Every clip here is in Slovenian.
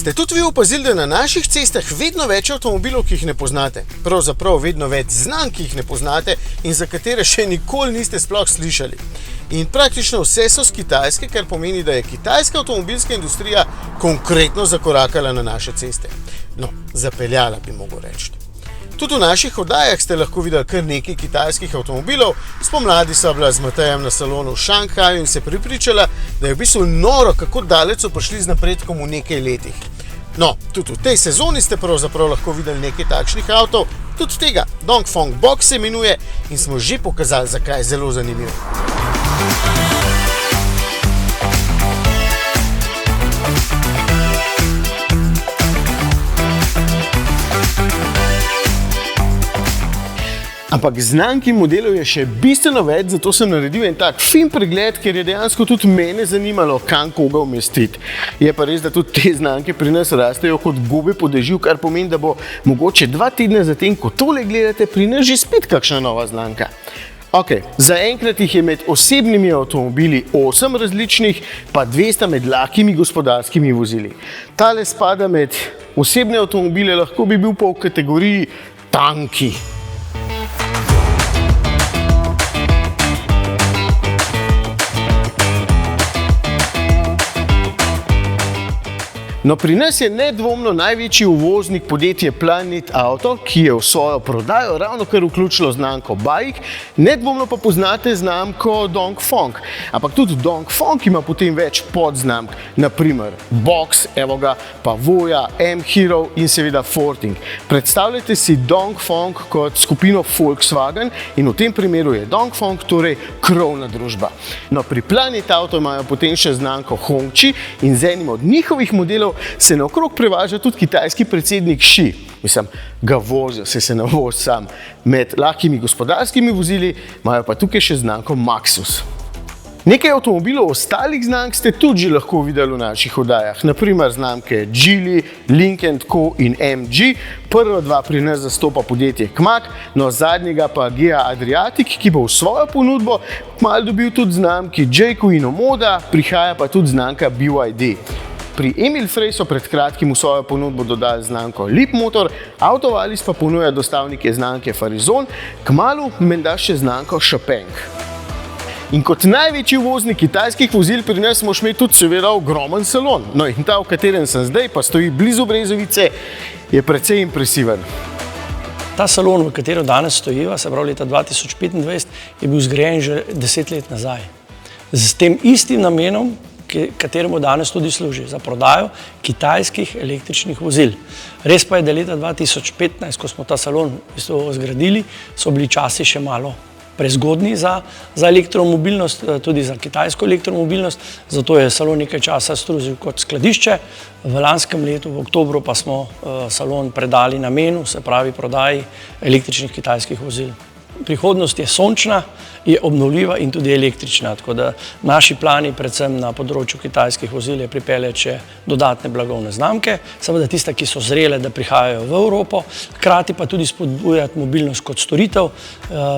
Ste tudi vi opazili, da na naših cestah vedno več avtomobilov, ki jih ne poznate? Pravzaprav vedno več znamk, ki jih ne poznate in za katere še nikoli niste sploh slišali. In praktično vse so z Kitajske, kar pomeni, da je kitajska avtomobilska industrija konkretno zakorakala na naše ceste. No, zapeljala bi mogel reči. Tudi v naših oddajah ste lahko videli kar nekaj kitajskih avtomobilov. Spomladi sva bila z Matejem na salonu v Šanghaju in se prepričala, da je v bistvu noro, kako daleč so prišli z napredkom v nekaj letih. No, tudi v tej sezoni ste pravzaprav lahko videli nekaj takšnih avtov, tudi tega Dongfeng Box se imenuje in smo že pokazali, zakaj je zelo zanimiv. Ampak znamk in modelov je še bistveno več, zato sem naredil en tak fin pregled, ker je dejansko tudi mene zanimalo, kam koga umestiti. Je pa res, da tudi te znamke pri nas rastejo kot gobe po dežju, kar pomeni, da bo mogoče 2 tedne zatem, ko tole gledate, pri nas že spet kakšna nova znamka. Ok, zaenkrat jih je med osebnimi avtomobili 8 različnih, pa 200 med lahkimi gospodarskimi vozili. Tale spada med osebne avtomobile, lahko bi bil pa v kategoriji tanki. No, pri nas je nedvomno največji uvoznik podjetje Planet Auto, ki je v svojo prodajo ravno kar vključilo znamko BAIC, nedvomno pa poznate znamko Dongfeng. Ampak tudi Dongfeng ima potem več podznamk, naprimer Box, evo ga, pa Voya, M-Hero in seveda Forting. Predstavljajte si Dongfeng kot skupino Volkswagen in v tem primeru je Dongfeng torej krovna družba. No, pri Planet Auto imajo potem še znamko Hongqi in z enim od njihovih modelov se naokrog prevaža tudi kitajski predsednik Xi. Mislim, ga vozijo, se ne vozi sam. Med lahkimi gospodarskimi vozili imajo pa tukaj še znamko Maxus. Nekaj avtomobilov ostalih znamk ste tudi že lahko videli v naših oddajah. Naprimer znamke Geely, Lynk & Co in MG. Prva 2 pri nas zastopa podjetje Kmak, no zadnjega pa Gea Adriatic, ki bo v svojo ponudbo kmalu dobil tudi znamki Jayco in Omoda, prihaja pa tudi znamka BYD. Pri Emil Frey so pred kratkim v svojo ponudbo dodali znamko Leapmotor, Autovalis pa ponuja dostavnike znamke Farizon, kmalu menda še znamko Xpeng. In kot največji uvoznik kitajskih vozil pri nas smo imeli tudi seveda ogromen salon. No in ta, v katerem sem zdaj, pa stoji blizu Brezovice, je precej impresiven. Ta salon, v katerem danes stojiva, se pravi leta 2025, je bil zgrajen že 10 let nazaj. Z tem istim namenom, kateremu danes tudi služi, za prodajo kitajskih električnih vozil. Res pa je, da leta 2015, ko smo ta salon zgradili, so bili časi še malo prezgodni za elektromobilnost, tudi za kitajsko elektromobilnost, zato je salon nekaj časa služil kot skladišče. V lanskem letu, v oktobru, pa smo salon predali namenu, se pravi prodaji električnih kitajskih vozil. Prihodnost je sončna, je obnovljiva in tudi električna, tako da naši plani predvsem na področju kitajskih vozil je pripeljati še dodatne blagovne znamke, seveda tiste, ki so zrele, da prihajajo v Evropo, hkrati pa tudi spodbujati mobilnost kot storitev.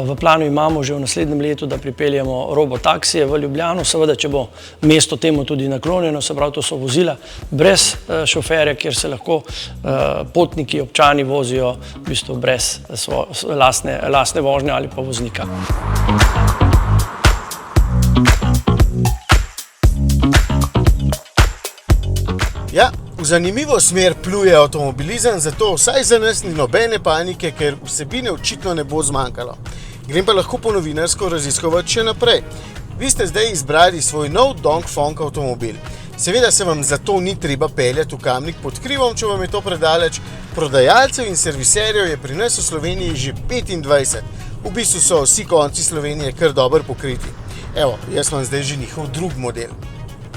V planu imamo že v naslednjem letu, da pripeljemo robotaksije v Ljubljano, seveda, če bo mesto temu tudi naklonjeno, se pravi, to so vozila brez šoferja, kjer se lahko potniki, občani vozijo v bistvu brez lastne vožnje ali pa voznika. Ja, v zanimivo smer pluje avtomobilizem, zato vsaj za nas ni nobene panike, ker vsebine očitno ne bo zmanjkalo. Grem pa lahko po novinarsko raziskovati še naprej. Vi ste zdaj izbrali svoj nov Dongfeng avtomobil. Seveda se vam zato ni treba peljati v Kamnik pod Krivom, če vam je to predaleč. Prodajalcev in serviserjev je pri nas v Sloveniji že 25. V bistvu so vsi konci Slovenije kar dobro pokriti. Evo, jaz vam zdaj že njihov drug model.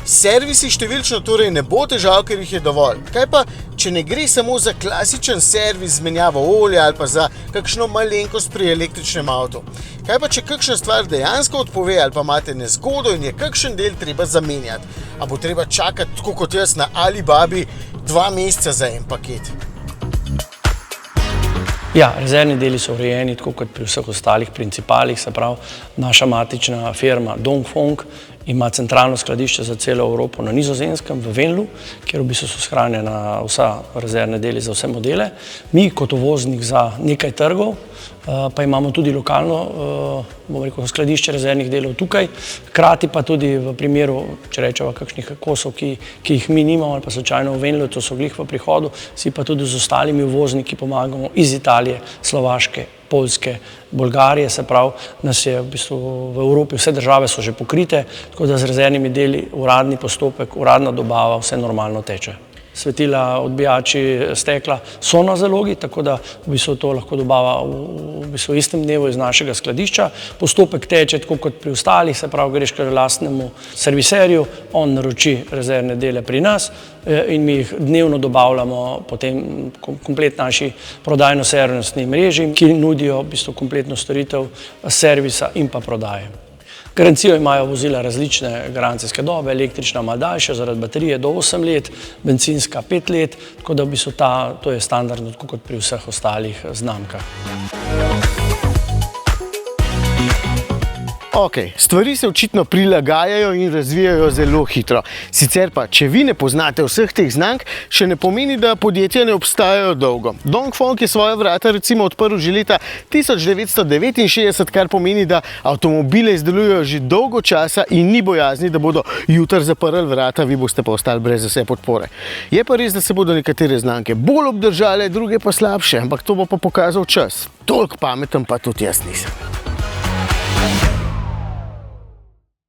Servisi številčno torej ne bo težav, ker jih je dovolj. Kaj pa, če ne gre samo za klasičen servis z menjavo olja ali pa za kakšno malenkost pri električnem avtu? Kaj pa, če kakšna stvar dejansko odpove ali pa imate nezgodo in je kakšen del treba zamenjati? A bo treba čakati, tako kot jaz na Alibabi, 2 meseca za en paket? Ja, rezervni deli so urejeni, tako kot pri vseh ostalih principalih, se pravi, naša matična firma Dongfeng ima centralno skladišče za celo Evropo na Nizozemskem, v Venlu, kjer v bistvu so shranjena vsa rezervne deli za vse modele. Mi kot uvoznik za nekaj trgov pa imamo tudi lokalno, bom rekel, skladišče rezervnih delov tukaj, hkrati pa tudi v primeru, če rečemo, kakšnih kosov, ki jih mi nimamo ali pa slučajno v Venlu, to so glih v prihodu, si pa tudi z ostalimi uvozniki pomagamo iz Italije, Slovaške, Poljske, Bolgarije, se pravi, nas je v bistvu v Evropi, vse države so že pokrite, tako da z rezervnimi deli uradni postopek, uradna dobava, vse normalno teče. Svetila, odbijači stekla so na zalogi, tako da v bistvu to lahko dobava v bistvu istem dnevu iz našega skladišča. Postopek teče tako kot pri ostalih, se pravi, greš k lastnemu serviserju, on naroči rezervne dele pri nas in mi jih dnevno dobavljamo potem komplet naši prodajno-servisni mreži, ki nudijo v bistvu kompletno storitev servisa in pa prodaje. Garancijo imajo vozila različne garancijske dobe, električna malo daljša, zaradi baterije do 8 let, bencinska 5 let, tako da v bistvu to je standardno, tako kot pri vseh ostalih znamkah. Ok, stvari se očitno prilagajajo in razvijajo zelo hitro. Sicer pa, če vi ne poznate vseh teh znamk, še ne pomeni, da podjetja ne obstajajo dolgo. Dongfeng je svoja vrata recimo odprl že leta 1969, kar pomeni, da avtomobile izdelujejo že dolgo časa in ni bojazni, da bodo jutri zaprli vrata, vi boste pa ostali brez vse podpore. Je pa res, da se bodo nekatere znamke bolj obdržale, druge pa slabše, ampak to bo pa pokazal čas. Toliko pameten pa tudi jaz nisem.